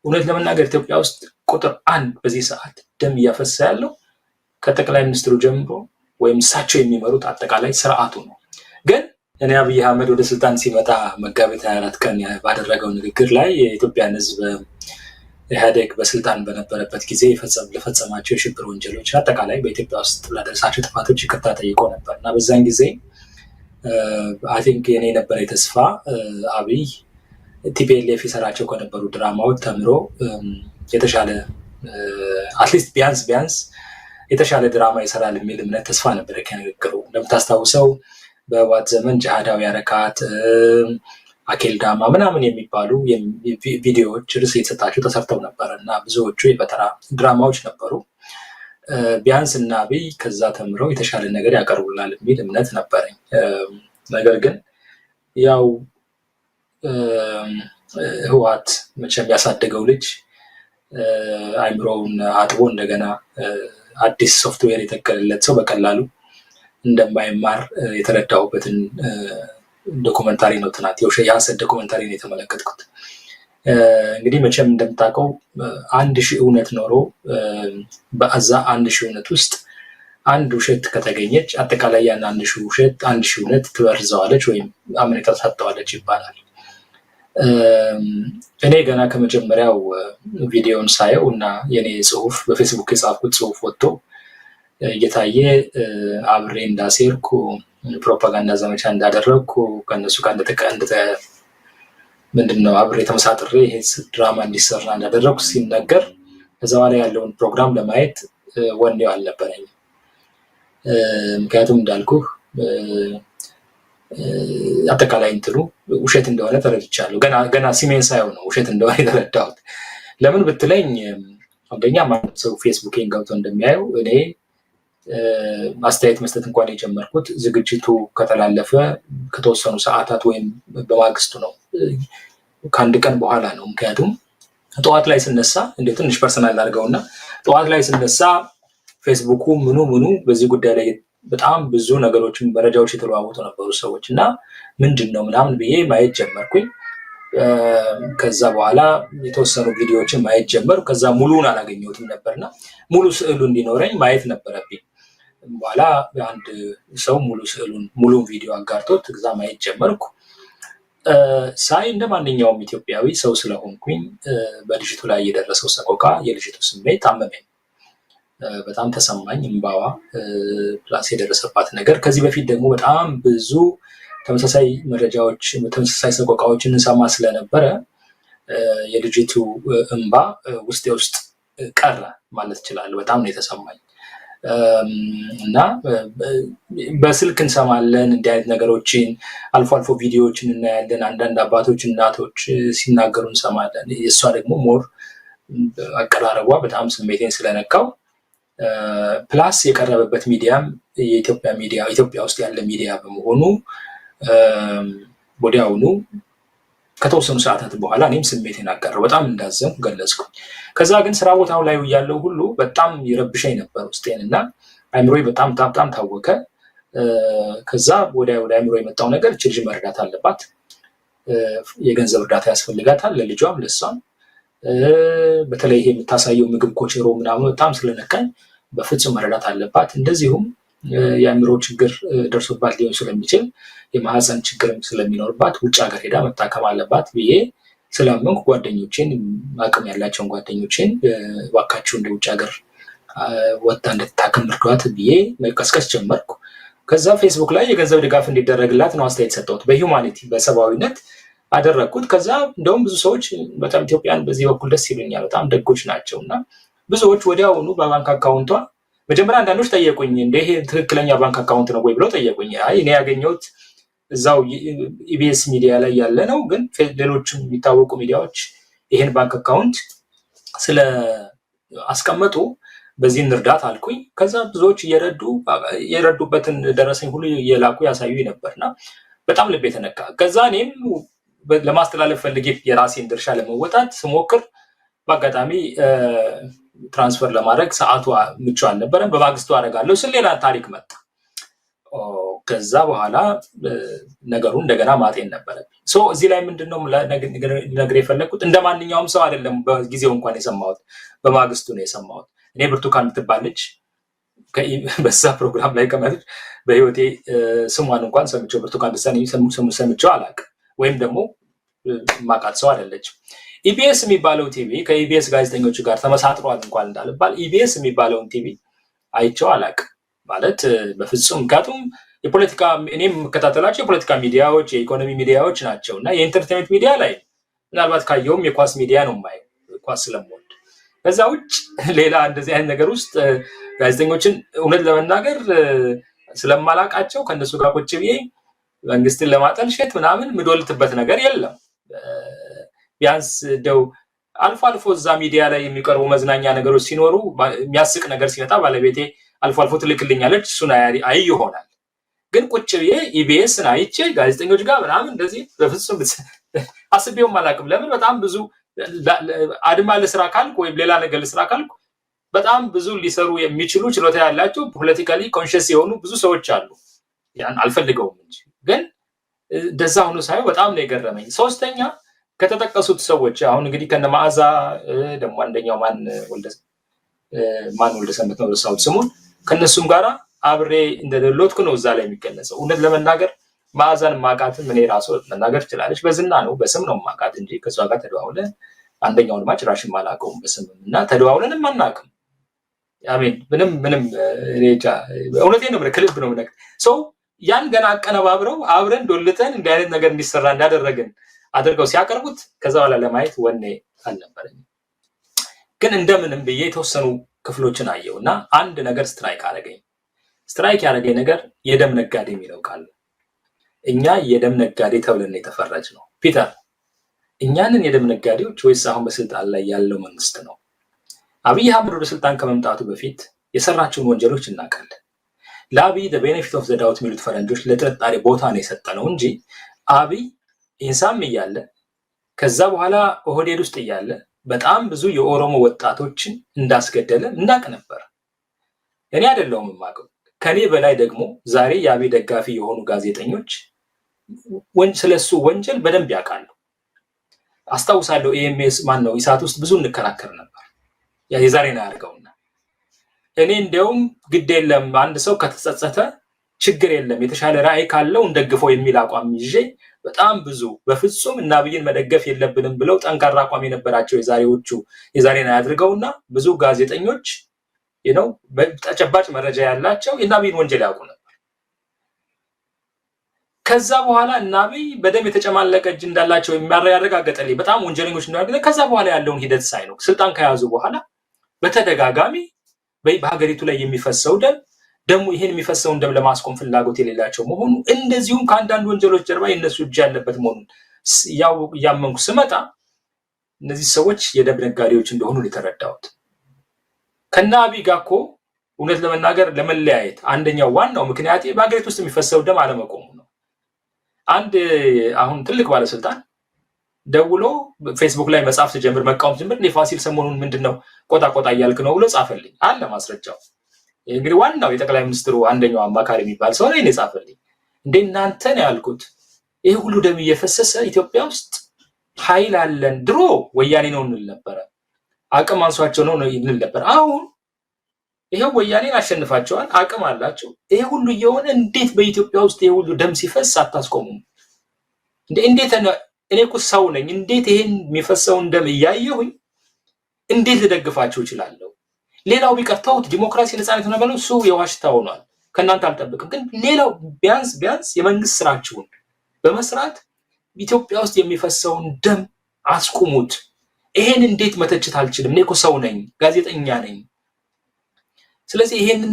እውነት ለመናገር ኢትዮጵያ ውስጥ ቁጥር 1 በዚህ ሰዓት ደም እያፈሰ ያለው ከጠቅላይ ሚኒስትሩ ጀምሮ ወይም እሳቸው የሚመሩት አጠቃላይ ስርዓቱ ነው። ግን እኔ አብይ አህመድ ወደ ስልጣን ሲመጣ መጋቢት 24 ቀን ባደረገው ንግግር ላይ የኢትዮጵያን ሕዝብ ኢህአዴግ በስልጣን በነበረበት ጊዜ ለፈጸማቸው የሽብር ወንጀሎች አጠቃላይ በኢትዮጵያ ውስጥ ላደረሳቸው ጥፋቶች ይቅርታ ጠይቆ ነበር እና በዛን ጊዜ አይ ቲንክ የኔ ነበር የተስፋ አብይ ቲፒኤልኤፍ የሰራቸው ከነበሩ ድራማዎች ተምሮ የተሻለ አትሊስት ቢያንስ የተሻለ ድራማ ይሰራል የሚል እምነት ተስፋ ነበር ከንግግሩ። እንደምታስታውሰው በህወሓት ዘመን ጅሃዳዊ አረካት አኬልዳማ ምናምን የሚባሉ ቪዲዮዎች ርዕስ የተሰጣቸው ተሰርተው ነበር እና ብዙዎቹ የፈጠራ ድራማዎች ነበሩ። ቢያንስ እና አብይ ከዛ ተምረው የተሻለ ነገር ያቀርቡላል የሚል እምነት ነበረኝ። ነገር ግን ያው ህወሓት መቼም ያሳደገው ልጅ አይምሮውን አጥቦ እንደገና አዲስ ሶፍትዌር የተከለለት ሰው በቀላሉ እንደማይማር የተረዳሁበትን ዶኩመንታሪ ነው። ትናንት የሐሰት ዶኩመንታሪ ነው የተመለከትኩት። እንግዲህ መቼም እንደምታውቀው 1000 እውነት ኖሮ በዛ 1000 እውነት ውስጥ አንድ ውሸት ከተገኘች አጠቃላይ ያን 1000 ውሸት 1000 እውነት ትበርዘዋለች ወይም አመኔታ ታጣዋለች ይባላል። እኔ ገና ከመጀመሪያው ቪዲዮን ሳየው እና የኔ ጽሁፍ በፌስቡክ የጻፍኩት ጽሁፍ ወጥቶ እየታየ አብሬ እንዳሴርኩ ፕሮፓጋንዳ ዘመቻ እንዳደረግኩ ከነሱ ጋር ምንድነው አብሬ ተመሳጥሬ ይሄ ድራማ እንዲሰራ እንዳደረግኩ ሲነገር ከዛ በኋላ ያለውን ፕሮግራም ለማየት ወኔው አልነበረኝም። ምክንያቱም እንዳልኩህ አጠቃላይ እንትኑ ውሸት እንደሆነ ተረድቻለሁ። ገና ሲሜን ሳይሆን ነው ውሸት እንደሆነ የተረዳሁት። ለምን ብትለኝ አንደኛ ማለት ሰው ፌስቡኬን ገብቶ እንደሚያየው እኔ አስተያየት መስጠት እንኳን የጀመርኩት ዝግጅቱ ከተላለፈ ከተወሰኑ ሰዓታት ወይም በማግስቱ ነው፣ ከአንድ ቀን በኋላ ነው። ምክንያቱም ጠዋት ላይ ስነሳ እንደ ትንሽ ፐርሰናል አድርገውና ጠዋት ላይ ስነሳ ፌስቡኩ ምኑ በዚህ ጉዳይ ላይ በጣም ብዙ ነገሮችን መረጃዎች የተለዋወጡ ነበሩ ሰዎች እና ምንድነው ምናምን ብዬ ማየት ጀመርኩኝ። ከዛ በኋላ የተወሰኑ ቪዲዮዎችን ማየት ጀመርኩ። ከዛ ሙሉውን አላገኘሁትም ነበርና ሙሉ ስዕሉ እንዲኖረኝ ማየት ነበረብኝ። በኋላ አንድ ሰው ሙሉውን ቪዲዮ አጋርቶት ከዛ ማየት ጀመርኩ። ሳይ እንደ ማንኛውም ኢትዮጵያዊ ሰው ስለሆንኩኝ በልጅቱ ላይ የደረሰው ሰቆቃ፣ የልጅቱ ስሜት አመመኝ፣ በጣም ተሰማኝ። እንባዋ ፕላስ የደረሰባት ነገር ከዚህ በፊት ደግሞ በጣም ብዙ ተመሳሳይ መረጃዎች፣ ተመሳሳይ ሰቆቃዎችን እንሰማ ስለነበረ የልጅቱ እንባ ውስጥ ቀረ ማለት እችላለሁ። በጣም ነው የተሰማኝ እና በስልክ እንሰማለን እንዲህ አይነት ነገሮችን፣ አልፎ አልፎ ቪዲዮዎችን እናያለን። አንዳንድ አባቶች እናቶች ሲናገሩ እንሰማለን። እሷ ደግሞ ሞር አቀራረቧ በጣም ስሜቴን ስለነካው ፕላስ የቀረበበት ሚዲያም የኢትዮጵያ ሚዲያ ኢትዮጵያ ውስጥ ያለ ሚዲያ በመሆኑ ወዲያውኑ ከተወሰኑ ሰዓታት በኋላ እኔም ስሜቴን አቀረው፣ በጣም እንዳዘንኩ ገለጽኩኝ። ከዛ ግን ስራ ቦታው ላይ ያለው ሁሉ በጣም ይረብሸኝ ነበር ውስጤን እና አይምሮዬ በጣም ታወከ። ከዛ ወደ አይምሮ የመጣው ነገር እቺ ልጅ መርዳት አለባት፣ የገንዘብ እርዳታ ያስፈልጋታል፣ ለልጇም ለሷም። በተለይ ይሄ የምታሳየው ምግብ ኮቸሮ ምናምን በጣም ስለነካኝ በፍጹም መረዳት አለባት። እንደዚሁም የአእምሮ ችግር ደርሶባት ሊሆን ስለሚችል የማህፀን ችግርም ስለሚኖርባት ውጭ ሀገር ሄዳ መታከም አለባት ብዬ ስላመንኩ ጓደኞቼን፣ አቅም ያላቸውን ጓደኞቼን እባካችሁ እንደ ውጭ ሀገር ወጣ እንድትታከም እርዷት ብዬ መቀስቀስ ጀመርኩ። ከዛ ፌስቡክ ላይ የገንዘብ ድጋፍ እንዲደረግላት ነው አስተያየት ሰጠሁት። በሂውማኒቲ በሰብአዊነት አደረግኩት። ከዛ እንደውም ብዙ ሰዎች በጣም ኢትዮጵያን በዚህ በኩል ደስ ይሉኛል፣ በጣም ደጎች ናቸው እና ብዙዎች ወዲያውኑ በባንክ አካውንቷ መጀመሪያ አንዳንዶች ጠየቁኝ፣ እንደ ይሄ ትክክለኛ ባንክ አካውንት ነው ወይ ብለው ጠየቁኝ። አይ እኔ ያገኘሁት እዛው ኢቢኤስ ሚዲያ ላይ ያለ ነው፣ ግን ሌሎችም የሚታወቁ ሚዲያዎች ይሄን ባንክ አካውንት ስለ አስቀመጡ በዚህ እንርዳት አልኩኝ። ከዛ ብዙዎች የረዱበትን ደረሰኝ ሁሉ እየላኩ ያሳዩ ነበርና በጣም ልብ የተነካ። ከዛ እኔም ለማስተላለፍ ፈልጌ የራሴን ድርሻ ለመወጣት ስሞክር በአጋጣሚ ትራንስፈር ለማድረግ ሰዓቱ ምቹ አልነበረም። በማግስቱ አደርጋለሁ ስል ሌላ ታሪክ መጣ። ከዛ በኋላ ነገሩን እንደገና ማጤን ነበረብኝ። እዚህ ላይ ምንድነው ነገር የፈለግኩት እንደ ማንኛውም ሰው አይደለም። በጊዜው እንኳን የሰማሁት በማግስቱ ነው የሰማሁት። እኔ ብርቱካን የምትባለች በዛ ፕሮግራም ላይ ከመጣች በህይወቴ ስሟን እንኳን ሰምቼው ብርቱካን ደሳለኝ ሰምቼው አላውቅም፣ ወይም ደግሞ ማቃት ሰው አይደለችም። ኢቢኤስ የሚባለው ቲቪ ከኢቢኤስ ጋዜጠኞች ጋር ተመሳጥሯል እንኳን እንዳልባል ኢቢኤስ የሚባለውን ቲቪ አይቼው አላውቅም ማለት በፍጹም። ምክንያቱም የፖለቲካ እኔም የምከታተላቸው የፖለቲካ ሚዲያዎች የኢኮኖሚ ሚዲያዎች ናቸው እና የኢንተርቴንመንት ሚዲያ ላይ ምናልባት ካየውም የኳስ ሚዲያ ነው የማየው ኳስ ስለምወድ። ከዛ ውጭ ሌላ እንደዚህ አይነት ነገር ውስጥ ጋዜጠኞችን እውነት ለመናገር ስለማላቃቸው ከነሱ ጋር ቁጭ ብዬ መንግስትን ለማጠልሸት ምናምን ምዶልትበት ነገር የለም። ቢያንስ እንደው አልፎ አልፎ እዛ ሚዲያ ላይ የሚቀርቡ መዝናኛ ነገሮች ሲኖሩ የሚያስቅ ነገር ሲመጣ ባለቤቴ አልፎ አልፎ ትልክልኛለች፣ እሱን አይ ይሆናል። ግን ቁጭ ብዬ ኢቢኤስን አይቼ ጋዜጠኞች ጋር ምናምን እንደዚህ በፍጹም አስቤውም አላውቅም። ለምን በጣም ብዙ አድማ ለስራ ካልኩ ወይም ሌላ ነገር ለስራ ካልኩ በጣም ብዙ ሊሰሩ የሚችሉ ችሎታ ያላቸው ፖለቲካሊ ኮንሽስ የሆኑ ብዙ ሰዎች አሉ። ያን አልፈልገውም እንጂ ግን እንደዛ ሆኖ ሳይሆን በጣም ነው የገረመኝ። ሶስተኛ ከተጠቀሱት ሰዎች አሁን እንግዲህ ከነማዕዛ ደግሞ አንደኛው ማን ወልደሰንበት ነው ለሳውት ስሙን ከነሱም ጋራ አብሬ እንደደሎትኩ ነው እዛ ላይ የሚገለጸው። እውነት ለመናገር ማዕዛን ማቃትም እኔ ራሱ መናገር ትችላለች፣ በዝና ነው በስም ነው ማቃት እንጂ ከሷ ጋር ተደዋውለን አንደኛውን ማጭራሽም አላውቀውም በስም እና ተደዋውለንም አናውቅም። አሜን ምንም ሬጃ እውነቴን ነው ከልብ ነው ማለት ሰው ያን ገና አቀነባብረው አብረን ዶልተን እንዲህ አይነት ነገር እንዲሰራ እንዳደረግን አድርገው ሲያቀርቡት ከዛ በኋላ ለማየት ወኔ አልነበረኝ። ግን እንደምንም ብዬ የተወሰኑ ክፍሎችን አየውና አንድ ነገር ስትራይክ አደረገኝ። ስትራይክ ያደረገኝ ነገር የደም ነጋዴ የሚለው ቃል። እኛ የደም ነጋዴ ተብለን የተፈረጅ ነው ፒተር። እኛንን የደም ነጋዴዎች ወይስ አሁን በስልጣን ላይ ያለው መንግስት ነው? አብይ አህመድ ወደ ስልጣን ከመምጣቱ በፊት የሰራቸውን ወንጀሎች እናውቃለን። ለአብይ ቤኔፊት ኦፍ ዘ ዳውት የሚሉት ፈረንጆች ለጥርጣሬ ቦታ ነው የሰጠነው እንጂ አብይ ኢንሳም እያለ ከዛ በኋላ ኦህዴድ ውስጥ እያለ በጣም ብዙ የኦሮሞ ወጣቶችን እንዳስገደለ እናውቅ ነበር። እኔ አይደለሁም የማውቀው፣ ከኔ በላይ ደግሞ ዛሬ የአብይ ደጋፊ የሆኑ ጋዜጠኞች ስለሱ ወንጀል በደንብ ያውቃሉ። አስታውሳለሁ ኤምኤስ ማነው ኢሳት ውስጥ ብዙ እንከራከር ነበር። የዛሬን አያርገውና እኔ እንደውም ግድ የለም አንድ ሰው ከተጸጸተ ችግር የለም የተሻለ ራዕይ ካለው እንደግፈው የሚል አቋም ይዤ በጣም ብዙ በፍጹም እና አብይን መደገፍ የለብንም ብለው ጠንካራ አቋም የነበራቸው የዛሬን አያድርገውና ብዙ ጋዜጠኞች በተጨባጭ መረጃ ያላቸው እና አብይን ወንጀል ያውቁ ነበር። ከዛ በኋላ እና አብይ በደም የተጨማለቀ እጅ እንዳላቸው የሚያረጋግጥልኝ በጣም ወንጀለኞች እንዳደረገ ከዛ በኋላ ያለውን ሂደት ሳይ ነው ስልጣን ከያዙ በኋላ በተደጋጋሚ በሀገሪቱ ላይ የሚፈሰው ደም ይሄን የሚፈሰውን ደም ለማስቆም ፍላጎት የሌላቸው መሆኑ እንደዚሁም ከአንዳንድ ወንጀሎች ጀርባ የነሱ እጅ ያለበት መሆኑን ያመንኩ ስመጣ እነዚህ ሰዎች የደም ነጋዴዎች እንደሆኑ የተረዳሁት። ከና አብይ ጋር እኮ እውነት ለመናገር ለመለያየት አንደኛው ዋናው ምክንያት በሀገሪቱ ውስጥ የሚፈሰው ደም አለመቆሙ ነው። አንድ አሁን ትልቅ ባለስልጣን ደውሎ ፌስቡክ ላይ መጻፍ ሲጀምር መቃወም ሲጀምር ፋሲል ሰሞኑን ምንድነው ቆጣ እያልክ ነው ብሎ ጻፈልኝ አለ ማስረጃው። እንግዲህ ዋናው የጠቅላይ ሚኒስትሩ አንደኛው አማካሪ የሚባል ሰው ነው የጻፈልኝ። እንደ እናንተ ነው ያልኩት ይሄ ሁሉ ደም እየፈሰሰ ኢትዮጵያ ውስጥ ኃይል አለን። ድሮ ወያኔ ነው እንል ነበር፣ አቅም አንሷቸው ነው እንል ነበር። አሁን ይሄው ወያኔን አሸንፋቸዋል፣ አቅም አላቸው። ይሄ ሁሉ እየሆነ እንዴት በኢትዮጵያ ውስጥ ይሄ ሁሉ ደም ሲፈስ አታስቆሙም? እንዴት እኔ እኮ ሰው ነኝ። እንዴት ይሄን የሚፈሰውን ደም እያየሁኝ እንዴት ልደግፋቸው እችላለሁ? ሌላው ቢቀርተውት ዲሞክራሲ ነፃነት ነገር ነው፣ እሱ የዋሽታ ሆኗል። ከእናንተ አልጠብቅም። ግን ሌላው ቢያንስ የመንግስት ስራችሁን በመስራት ኢትዮጵያ ውስጥ የሚፈሰውን ደም አስቁሙት። ይሄን እንዴት መተችት አልችልም? እኔ እኮ ሰው ነኝ፣ ጋዜጠኛ ነኝ። ስለዚህ ይሄንን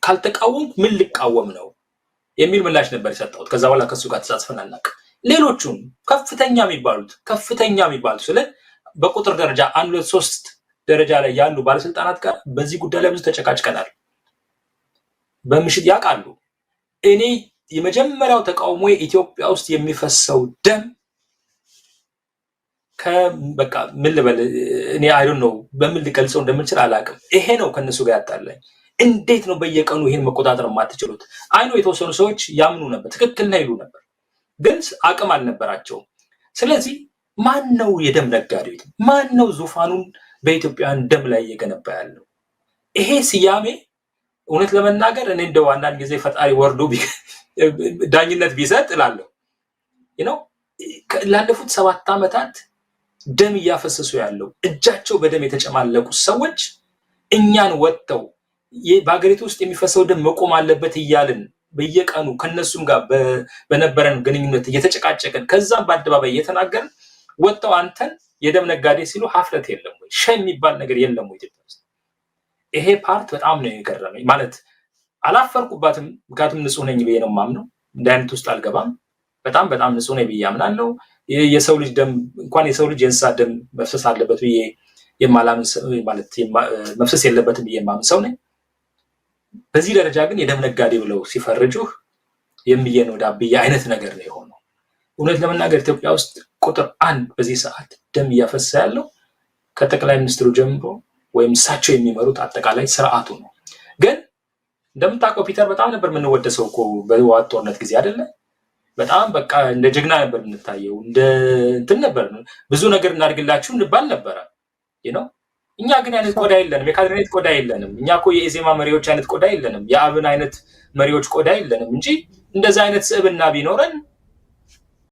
ካልተቃወም ምን ልቃወም ነው የሚል ምላሽ ነበር የሰጠሁት። ከዛ በኋላ ከሱ ጋር ተሳትፈን አናውቅም። ሌሎቹም ከፍተኛ የሚባሉት ስለ በቁጥር ደረጃ 1 2 3 ደረጃ ላይ ያሉ ባለስልጣናት ጋር በዚህ ጉዳይ ላይ ብዙ ተጨቃጭቀናል። በምሽት ያውቃሉ። እኔ የመጀመሪያው ተቃውሞ ኢትዮጵያ ውስጥ የሚፈሰው ደም በቃ ምን ልበል እኔ አይ ዶንት ኖ በምን ልገልጸው እንደምንችል አላውቅም። ይሄ ነው ከነሱ ጋር ያጣላኝ። እንዴት ነው በየቀኑ ይሄን መቆጣጠር የማትችሉት? አይኑ የተወሰኑ ሰዎች ያምኑ ነበር፣ ትክክል ነው ይሉ ነበር፣ ግን አቅም አልነበራቸውም። ስለዚህ ማን ነው የደም ነጋዴው? ማን ነው ዙፋኑን በኢትዮጵያውያን ደም ላይ እየገነባ ያለው? ይሄ ስያሜ እውነት ለመናገር እኔ እንደው አንዳንድ ጊዜ ፈጣሪ ወርዶ ዳኝነት ቢሰጥ እላለሁ። ላለፉት 7 ዓመታት ደም እያፈሰሱ ያለው እጃቸው በደም የተጨማለቁ ሰዎች እኛን ወጥተው በሀገሪቱ ውስጥ የሚፈሰው ደም መቆም አለበት እያልን በየቀኑ ከነሱም ጋር በነበረን ግንኙነት እየተጨቃጨቀን ከዛም በአደባባይ እየተናገርን ወጥተው አንተን የደም ነጋዴ ሲሉ ሀፍረት የለም ወይ? ሸም የሚባል ነገር የለም ወይ ኢትዮጵያ ውስጥ? ይሄ ፓርት በጣም ነው የገረመኝ። ማለት አላፈርኩባትም፣ ምክንያቱም ንጹህ ነኝ ብዬ ነው የማምነው። እንደ አይነት ውስጥ አልገባም። በጣም ንጹህ ነኝ ብዬ አምናለሁ። የሰው ልጅ ደም እንኳን የሰው ልጅ የእንስሳት ደም መፍሰስ አለበት ብዬ የማላምን ማለት መፍሰስ የለበትም ብዬ የማምን ሰው ነኝ። በዚህ ደረጃ ግን የደም ነጋዴ ብለው ሲፈርጁህ የሚየን ወደ አብዬ አይነት ነገር ነው የሆነው። እውነት ለመናገር ኢትዮጵያ ውስጥ ቁጥር 1 በዚህ ሰዓት ደም እያፈሰ ያለው ከጠቅላይ ሚኒስትሩ ጀምሮ ወይም እሳቸው የሚመሩት አጠቃላይ ስርዓቱ ነው። ግን እንደምታውቀው ፒተር በጣም ነበር የምንወደሰው እኮ በህወሓት ጦርነት ጊዜ አይደለ? በጣም በቃ እንደ ጀግና ነበር የምንታየው፣ እንደ እንትን ነበር፣ ብዙ ነገር እናድርግላችሁ እንባል ነበረ ነው። እኛ ግን አይነት ቆዳ የለንም፣ የካድሬነት ቆዳ የለንም። እኛ እኮ የኢዜማ መሪዎች አይነት ቆዳ የለንም፣ የአብን አይነት መሪዎች ቆዳ የለንም እንጂ እንደዛ አይነት ስዕብና ቢኖረን